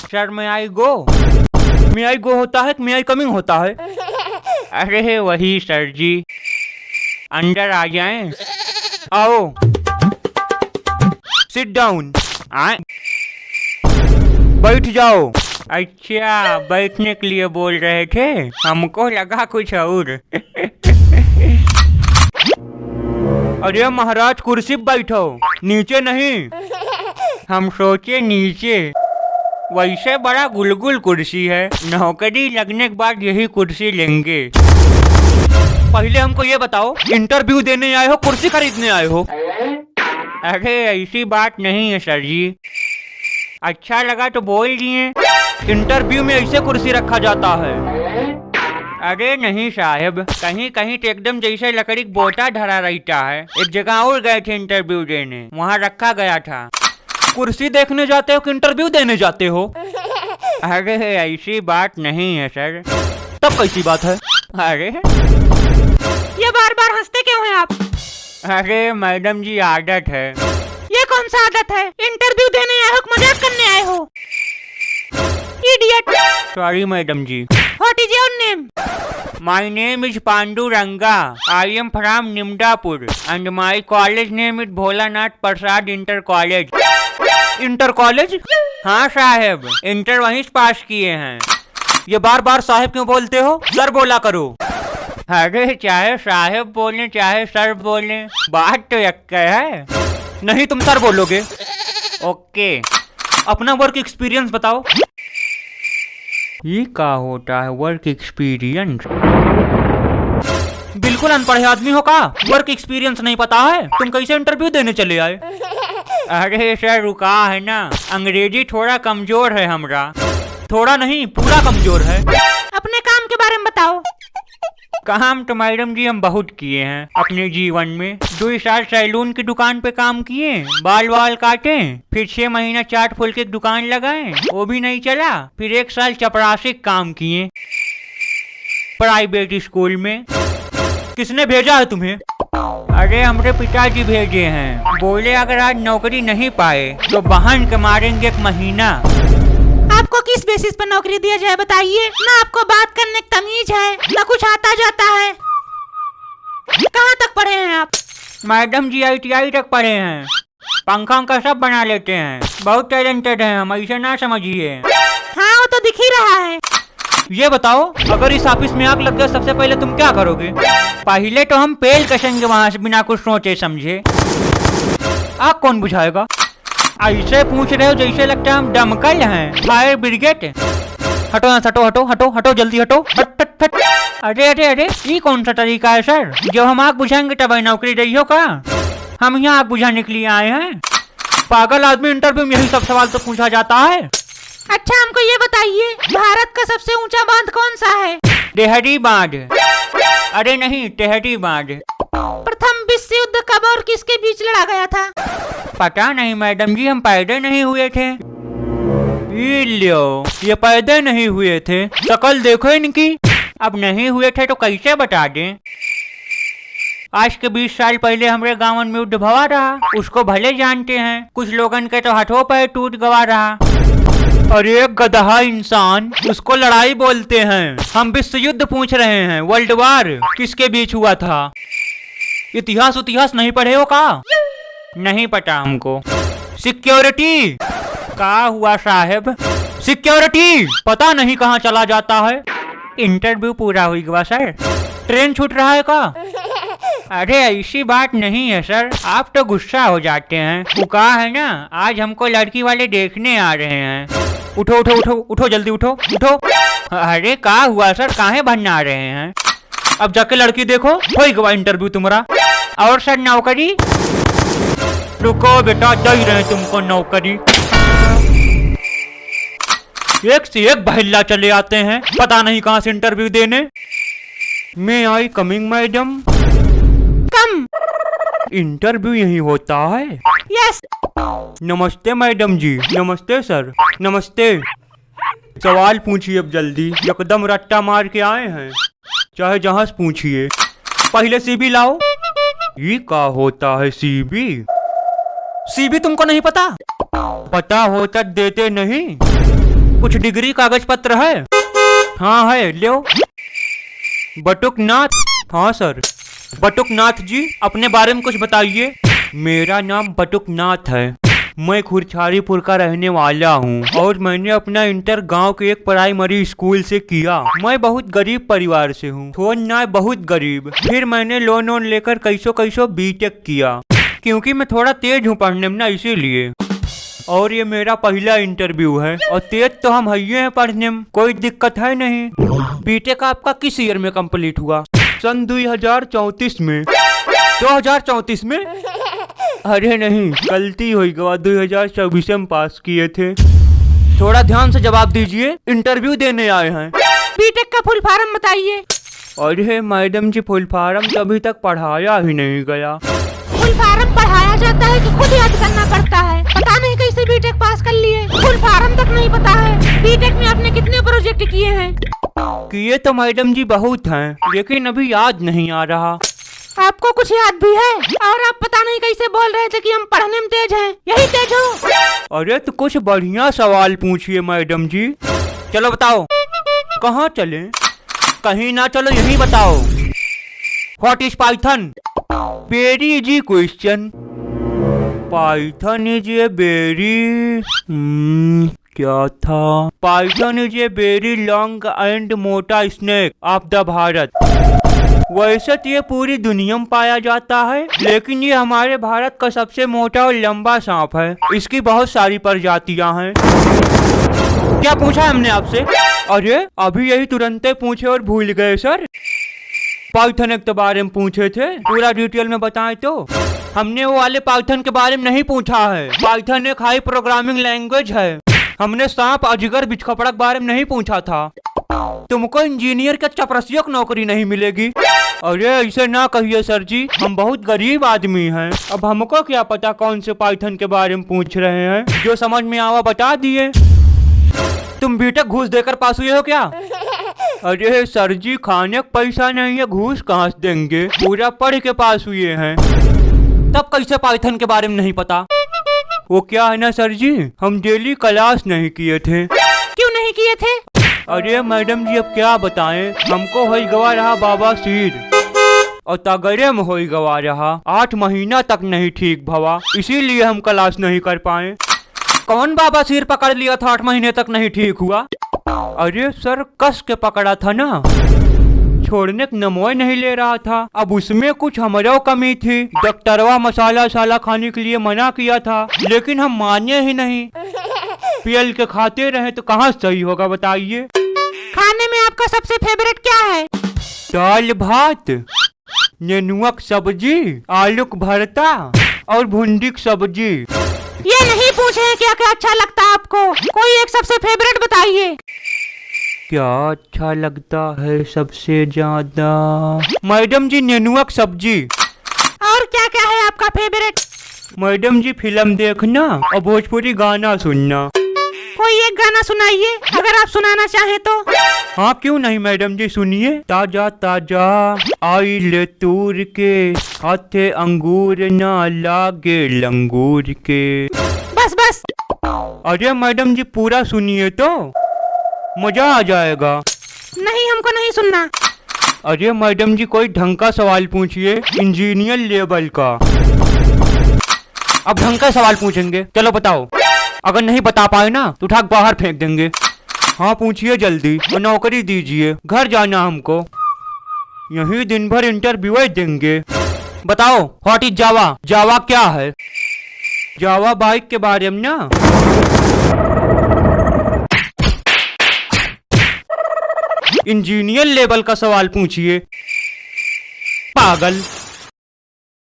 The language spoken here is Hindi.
सर मे आई गो होता है कि मे आई कमिंग होता है? अरे वही सर जी, अंदर आ जाएं। आओ, सिट डाउन। बैठ जाओ। अच्छा, बैठने के लिए बोल रहे थे, हमको लगा कुछ और। अरे महाराज, कुर्सी पे बैठो, नीचे नहीं। हम सोचे नीचे, वैसे बड़ा गुलगुल कुर्सी है, नौकरी लगने के बाद यही कुर्सी लेंगे। पहले हमको ये बताओ, इंटरव्यू देने आए हो कुर्सी खरीदने आए हो? अरे ऐसी बात नहीं है सर जी, अच्छा लगा तो बोल दिए। इंटरव्यू में ऐसे कुर्सी रखा जाता है? अरे नहीं साहब, कहीं कहीं तो एकदम जैसे लकड़ी का बोटा धरा रहता है। एक जगह और गए थे इंटरव्यू देने, वहाँ रखा गया था। कुर्सी देखने जाते हो कि इंटरव्यू देने जाते हो? अरे ऐसी बात नहीं है सर। तब कैसी बात है? अरे ये बार बार हंसते क्यों हैं आप? अरे मैडम जी, आदत है। ये कौन सा आदत है? इंटरव्यू देने आए हो कि मजाक करने आए हो? Idiot. Sorry madam ji. What is your name? My name is Panduranga. I am from Nimdapur and my college name is Bholanath Prasad inter college. Inter college? हाँ साहब, इंटर वहीं से पास किए हैं। ये बार बार साहब क्यों बोलते हो? सर बोला करो। अरे चाहे साहब बोले चाहे सर बोले, बात तो एक है। नहीं, तुम सर बोलोगे। ओके, अपना वर्क एक्सपीरियंस बताओ। ये क्या होता है वर्क एक्सपीरियंस? बिल्कुल अनपढ़ आदमी हो का? वर्क एक्सपीरियंस नहीं पता है? तुम कैसे इंटरव्यू देने चले आए? अरे सर रुका है ना, अंग्रेजी थोड़ा कमजोर है हमरा। थोड़ा नहीं, पूरा कमजोर है। अपने काम के बारे में बताओ। काम तो मैडम जी हम बहुत किए हैं अपने जीवन में। 2 साल सैलून की दुकान पे काम किए, बाल काटे, फिर 6 महीना चाट फूल की दुकान लगाए, वो भी नहीं चला। फिर 1 साल चपरासी काम किए प्राइवेट स्कूल में। किसने भेजा है तुम्हें? अरे हमारे पिताजी भेजे हैं, बोले अगर आज नौकरी नहीं पाए तो बहन के मारेंगे 1 महीना। आपको किस बेसिस पर नौकरी दिया जाए बताइए? ना आपको बात करने की तमीज है, ना कुछ आता जाता है। कहाँ तक पढ़े हैं आप? मैडम जी ITI तक पढ़े हैं, पंखा का सब बना लेते हैं, बहुत टैलेंटेड हैं हम, ऐसे ना समझिए। हाँ वो तो दिख ही रहा है। ये बताओ, अगर इस ऑफिस में आग लग गया सबसे पहले तुम क्या करोगे? पहले तो हम पेल कसेंगे वहाँ से बिना कुछ सोचे समझे। आग कौन बुझाएगा? ऐसे पूछ रहे हो जैसे लगता है हम दमकल हैं, फायर ब्रिगेड। हटो ना, हटो हटो हटो हटो, जल्दी हटो। हट हट हट। अरे अरे अरे, ये कौन सा तरीका है सर? जब हम आग बुझाएंगे तब नौकरी रही हो का? हम यहाँ आग बुझाने के लिए आए हैं। पागल आदमी, इंटरव्यू में यही सब सवाल तो पूछा जाता है। अच्छा हमको ये बताइए, भारत का सबसे ऊंचा बांध कौन सा है? टेहरी बांध। अरे नहीं, टेहरी बांध। प्रथम विश्व युद्ध कब और किसके बीच लड़ा गया था? पता नहीं मैडम जी, हम पैदा नहीं हुए थे। ये पैदा नहीं हुए थे, शक्ल देखो इनकी। अब नहीं हुए थे तो कैसे बता दें? आज के 20 साल पहले हमारे गाँव में युद्ध भवा रहा, उसको भले जानते हैं। कुछ लोगन के तो हाथों पैर टूट गवा रहा। अरे गधा इंसान, उसको लड़ाई बोलते हैं। हम विश्व युद्ध पूछ रहे हैं, वर्ल्ड वार किसके बीच हुआ था? इतिहास नहीं पढ़े हो का? नहीं पता हमको। सिक्योरिटी का हुआ साहब? सिक्योरिटी पता नहीं कहाँ चला जाता है। इंटरव्यू पूरा हुई गया सर, ट्रेन छूट रहा है का? अरे ऐसी बात नहीं है सर, आप तो गुस्सा हो जाते हैं। वो कहा है ना, आज हमको लड़की वाले देखने आ रहे हैं। उठो उठो उठो उठो, जल्दी उठो उठो। अरे का हुआ सर, काहे बनने आ रहे हैं? अब जाके लड़की देखो, हो गया इंटरव्यू तुम्हारा। और सर नौकरी? रुको बेटा, दे रहे तुमको नौकरी। एक से एक बहिल्ला चले आते हैं, पता नहीं कहाँ से इंटरव्यू देने। May I coming madam? Come. Interview यही होता है? यस। नमस्ते मैडम जी। नमस्ते सर। नमस्ते। सवाल पूछिए अब जल्दी, एकदम रट्टा मार के आए हैं, चाहे जहाँ से पूछिए। पहले CV लाओ। ये क्या होता है CV? CV तुमको नहीं पता? पता होता देते नहीं। कुछ डिग्री कागज पत्र है? हाँ है, लो। बटुकनाथ? हाँ सर। बटुकनाथ जी, अपने बारे में कुछ बताइए। मेरा नाम बटुकनाथ है, मैं खुरछारीपुर का रहने वाला हूँ और मैंने अपना इंटर गांव के एक प्राइमरी स्कूल से किया। मैं बहुत गरीब परिवार से हूँ, थोड़ा ना बहुत गरीब। फिर मैंने लोन वोन लेकर कैसो बीटेक किया, क्योंकि मैं थोड़ा तेज हूँ पढ़ने में ना, इसीलिए। और ये मेरा पहला इंटरव्यू है, और तेज तो हम है हैं पढ़ने में, कोई दिक्कत है नहीं। बीटेक आपका किस ईयर में कंप्लीट हुआ? सन 2034 में। 2034 में? अरे नहीं, गलती हुई गवा, 2024 में पास किए थे। थोड़ा ध्यान से जवाब दीजिए, इंटरव्यू देने आए हैं। बीटेक का फुल फॉर्म बताइए। अरे मैडम जी, फुल फॉर्म तो अभी तक पढ़ाया ही नहीं गया। फुल फॉर्म पढ़ाया जाता है कि खुद याद करना पड़ता है? पता नहीं कैसे बीटेक पास कर लिए, फुल फॉर्म तक नहीं पता है। बीटेक में आपने कितने प्रोजेक्ट किए हैं? किए तो मैडम जी बहुत हैं, लेकिन अभी याद नहीं आ रहा। आपको कुछ याद भी है? और आप पता नहीं कैसे बोल रहे थे कि हम पढ़ने में तेज हैं, यही तेज हो? अरे तो कुछ बढ़िया सवाल पूछिए मैडम जी। चलो बताओ, कहाँ चले? कहीं ना चलो, यही बताओ। What is Python? Very easy question. Python is a very क्या था? Python is a very long and मोटा स्नेक ऑफ द भारत। वैसे तो ये पूरी दुनिया में पाया जाता है, लेकिन ये हमारे भारत का सबसे मोटा और लंबा सांप है। इसकी बहुत सारी प्रजातियां हैं। क्या पूछा हमने आपसे? अरे अभी यही तुरंत पूछे और भूल गए सर। पाइथन के बारे में पूछे थे, पूरा डिटेल में बताएं तो। हमने वो वाले पाइथन के बारे में नहीं पूछा है। पाइथन एक हाई प्रोग्रामिंग लैंग्वेज है। हमने सांप, अजगर, बिच्छखपड़ा के बारे में नहीं पूछा था। तुमको इंजीनियर के चपरसियों की नौकरी नहीं मिलेगी। अरे ऐसे ना कहिए सर जी, हम बहुत गरीब आदमी हैं। अब हमको क्या पता कौन से पाइथन के बारे में पूछ रहे हैं। जो समझ में आवा बता दिए। तुम बीटेक घूस देकर पास हुए हो क्या? अरे सर जी, खाने का पैसा नहीं है, घूस कहाँ से देंगे? पूरा पढ़ के पास हुए हैं। तब कैसे पाइथन के बारे में नहीं पता? वो क्या है ना सर जी, हम डेली क्लास नहीं किए थे। क्यों नहीं किए थे? अरे मैडम जी, अब क्या बताएं, हमको हो गवा रहा बाबा सिर, और तगड़े में हो गवा रहा। 8 महीना तक नहीं ठीक भवा, इसीलिए हम क्लास नहीं कर पाए। कौन बाबा सिर पकड़ लिया था 8 महीने तक नहीं ठीक हुआ? अरे सर, कस के पकड़ा था ना, छोड़ने का नमोय नहीं ले रहा था। अब उसमें कुछ हमारा कमी थी। डॉक्टरवा मसाला साला खाने के लिए मना किया था, लेकिन हम माने ही नहीं। पीएल के खाते रहे तो कहाँ सही होगा बताइए। खाने में आपका सबसे फेवरेट क्या है? दाल भात, नेनुआ की सब्जी, आलू का भरता और भिंडी की सब्जी। ये नहीं पूछे हैं क्या क्या अच्छा लगता है आपको, कोई एक सबसे फेवरेट बताइए। क्या अच्छा लगता है सबसे ज्यादा? मैडम जी, नेनुआ की सब्जी। और क्या क्या है आपका फेवरेट? मैडम जी, फिल्म देखना और भोजपुरी गाना सुनना। कोई एक गाना सुनाइए, अगर आप सुनाना चाहें तो। हाँ क्यों नहीं मैडम जी, सुनिए। ताजा ताजा आइल तूर के, हाथे अंगूर ना लागे लंगूर के। बस बस। अरे मैडम जी, पूरा सुनिए तो मजा आ जाएगा। नहीं, हमको नहीं सुनना। अरे मैडम जी, कोई ढंग का सवाल पूछिए, इंजीनियर लेवल का। अब ढंग का सवाल पूछेंगे, चलो बताओ। अगर नहीं बता पाए ना तो उठा बाहर फेंक देंगे। हाँ पूछिए जल्दी, और नौकरी दीजिए, घर जाना हमको। यही दिन भर इंटरव्यू देंगे। बताओ, व्हाट इज जावा? जावा क्या है? जावा बाइक के बारे में ना। इंजीनियर लेवल का सवाल पूछिए, पागल।